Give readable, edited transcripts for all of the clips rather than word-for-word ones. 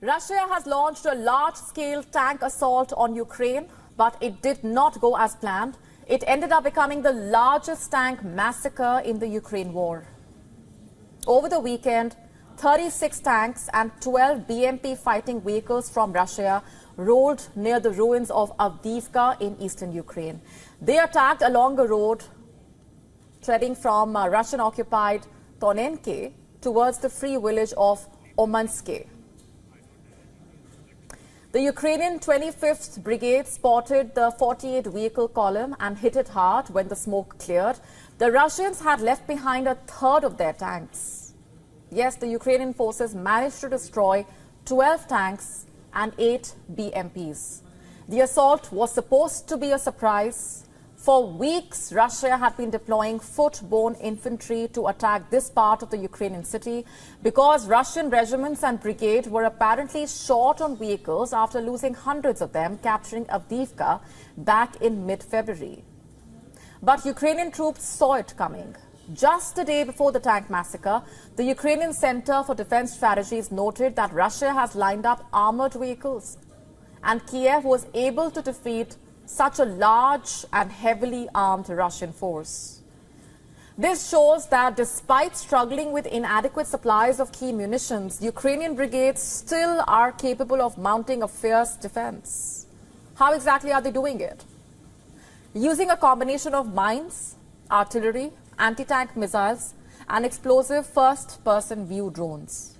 Russia has launched a large-scale tank assault on Ukraine, but it did not go as planned. It ended up becoming the largest tank massacre in the Ukraine war. Over the weekend, 36 tanks and 12 BMP fighting vehicles from Russia rolled near the ruins of Avdiivka in eastern Ukraine. They attacked along a road treading from Russian-occupied Tonenke towards the free village of Omanske. The Ukrainian 25th Brigade spotted the 48-vehicle column and hit it hard when the smoke cleared. The Russians had left behind a third of their tanks. Yes, the Ukrainian forces managed to destroy 12 tanks and 8 BMPs. The assault was supposed to be a surprise. For weeks, Russia had been deploying foot-borne infantry to attack this part of the Ukrainian city because Russian regiments and brigades were apparently short on vehicles after losing hundreds of them capturing Avdiivka back in mid-February. But Ukrainian troops saw it coming. Just a day before the tank massacre, the Ukrainian Center for Defense Strategies noted that Russia has lined up armored vehicles, and Kiev was able to defeat such a large and heavily armed Russian force. This shows that despite struggling with inadequate supplies of key munitions, Ukrainian brigades still are capable of mounting a fierce defense. How exactly are they doing it? Using a combination of mines, artillery, anti-tank missiles, and explosive first-person view drones.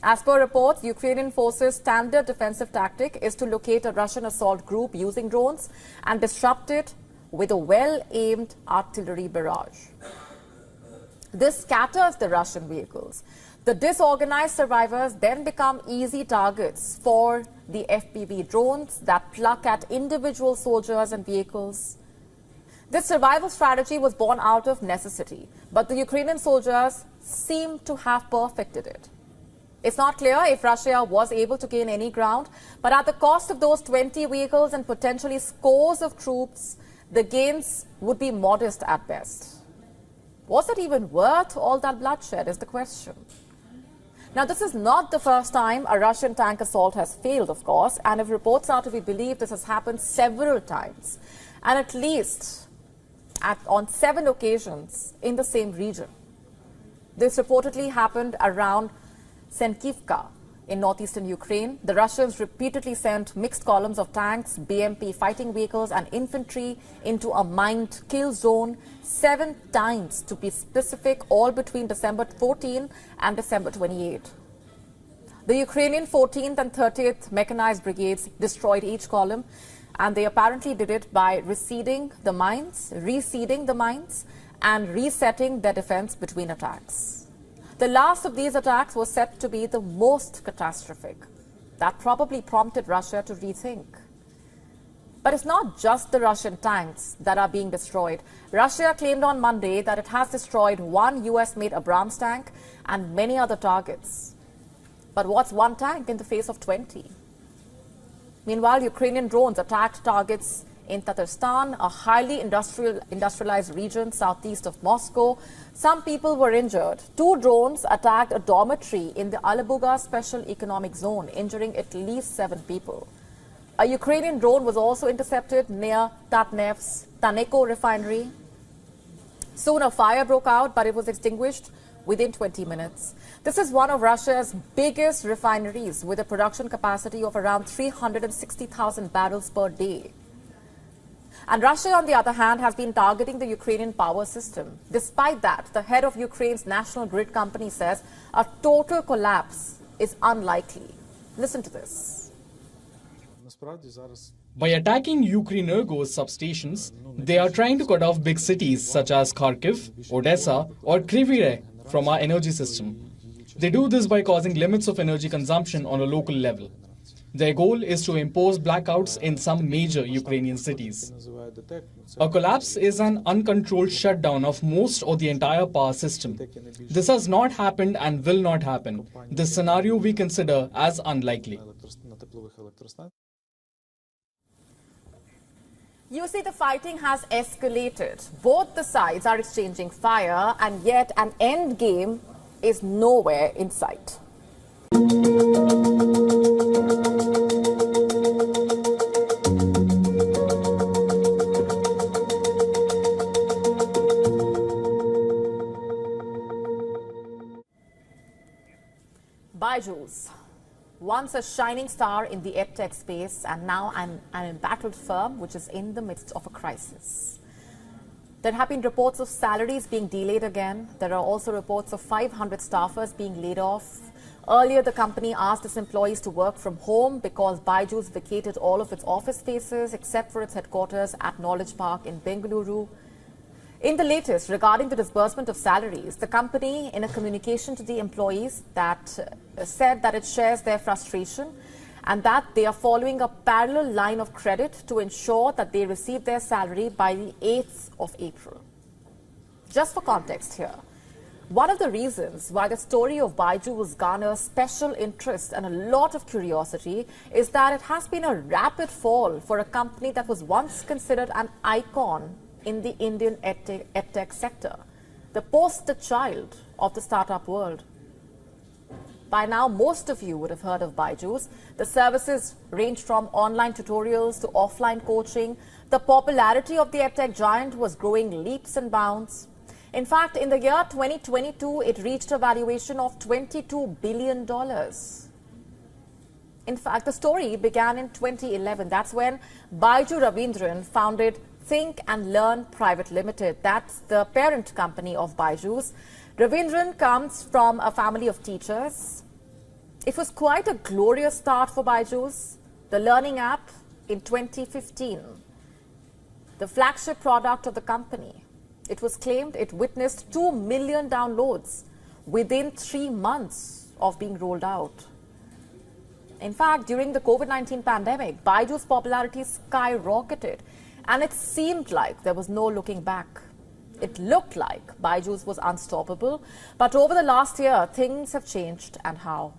As per reports, Ukrainian forces' standard defensive tactic is to locate a Russian assault group using drones and disrupt it with a well-aimed artillery barrage. This scatters the Russian vehicles. The disorganized survivors then become easy targets for the FPV drones that pluck at individual soldiers and vehicles. This survival strategy was born out of necessity, but the Ukrainian soldiers seem to have perfected it. It's not clear if Russia was able to gain any ground, but at the cost of those 20 vehicles and potentially scores of troops, the gains would be modest at best. Was it even worth all that bloodshed is the question. Now, this is not the first time a Russian tank assault has failed, of course, and if reports are to be believed, this has happened several times, and at least on 7 occasions in the same region. This reportedly happened around Senkivka in northeastern Ukraine. The Russians repeatedly sent mixed columns of tanks, BMP fighting vehicles and infantry into a mined kill zone 7 times, to be specific, all between December 14 and December 28. The Ukrainian 14th and 30th mechanized brigades destroyed each column, and they apparently did it by reseeding the mines, and resetting their defense between attacks. The last of these attacks was said to be the most catastrophic. That probably prompted Russia to rethink. But it's not just the Russian tanks that are being destroyed. Russia claimed on Monday that it has destroyed 1 US-made Abrams tank and many other targets. But what's 1 tank in the face of 20? Meanwhile, Ukrainian drones attacked targets in Tatarstan, a highly industrialized region southeast of Moscow. Some people were injured. 2 drones attacked a dormitory in the Alabuga Special Economic Zone, injuring at least 7 people. A Ukrainian drone was also intercepted near Tatnef's Taneko refinery. Soon a fire broke out, but it was extinguished within 20 minutes. This is one of Russia's biggest refineries, with a production capacity of around 360,000 barrels per day. And Russia, on the other hand, has been targeting the Ukrainian power system. Despite that, the head of Ukraine's national grid company says a total collapse is unlikely. Listen to this. By attacking Ukrenergo's substations, they are trying to cut off big cities such as Kharkiv, Odessa or Kryvyi Rih from our energy system. They do this by causing limits of energy consumption on a local level. Their goal is to impose blackouts in some major Ukrainian cities. A collapse is an uncontrolled shutdown of most or the entire power system. This has not happened and will not happen. This scenario we consider as unlikely. You see, the fighting has escalated. Both the sides are exchanging fire, and yet an end game is nowhere in sight. Byju's, once a shining star in the edtech space and now an embattled firm which is in the midst of a crisis. There have been reports of salaries being delayed again. There are also reports of 500 staffers being laid off. Earlier, the company asked its employees to work from home because Byju's vacated all of its office spaces except for its headquarters at Knowledge Park in Bengaluru. In the latest, regarding the disbursement of salaries, the company, in a communication to the employees, said that it shares their frustration and that they are following a parallel line of credit to ensure that they receive their salary by the 8th of April. Just for context here, one of the reasons why the story of Byju's garners special interest and a lot of curiosity is that it has been a rapid fall for a company that was once considered an icon in the Indian edtech sector, the poster child of the startup world. By now, most of you would have heard of Byju's. The services range from online tutorials to offline coaching. The popularity of the edtech giant was growing leaps and bounds. In fact, in the year 2022, it reached a valuation of $22 billion. In fact, the story began in 2011. That's when Baiju Ravindran founded Think and Learn Private Limited. That's the parent company of Byju's. Ravindran comes from a family of teachers. It was quite a glorious start for Byju's, the learning app in 2015, the flagship product of the company. It was claimed it witnessed 2 million downloads within 3 months of being rolled out. In fact, during the COVID-19 pandemic, Byju's popularity skyrocketed. And it seemed like there was no looking back. It looked like Byju's was unstoppable. But over the last year, things have changed, and how?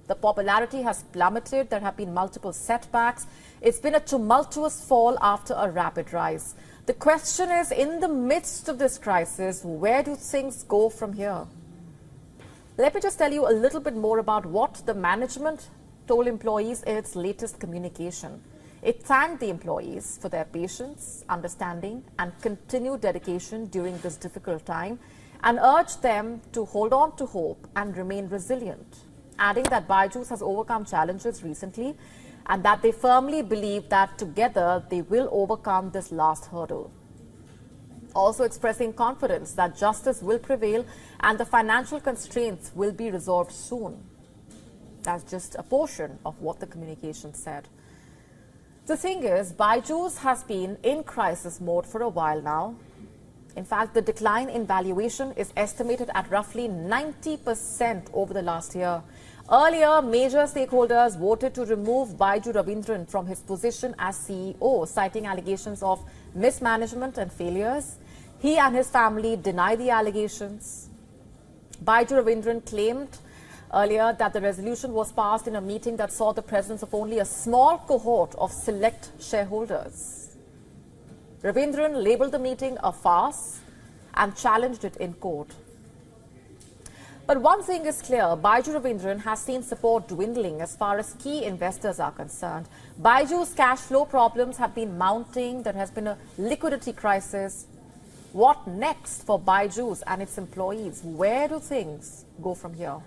The popularity has plummeted. There have been multiple setbacks. It's been a tumultuous fall after a rapid rise. The question is, in the midst of this crisis, where do things go from here? Let me just tell you a little bit more about what the management told employees in its latest communication. It thanked the employees for their patience, understanding, and continued dedication during this difficult time and urged them to hold on to hope and remain resilient, adding that Byju's has overcome challenges recently and that they firmly believe that together they will overcome this last hurdle. Also expressing confidence that justice will prevail and the financial constraints will be resolved soon. That's just a portion of what the communication said. The thing is, Byju's has been in crisis mode for a while now. In fact, the decline in valuation is estimated at roughly 90% over the last year. Earlier, major stakeholders voted to remove Baiju Ravindran from his position as CEO, citing allegations of mismanagement and failures. He and his family deny the allegations. Baiju Ravindran claimed earlier that the resolution was passed in a meeting that saw the presence of only a small cohort of select shareholders. Ravindran labelled the meeting a farce and challenged it in court. But one thing is clear, Baiju Ravindran has seen support dwindling as far as key investors are concerned. Byju's cash flow problems have been mounting. There has been a liquidity crisis. What next for Byju's and its employees? Where do things go from here?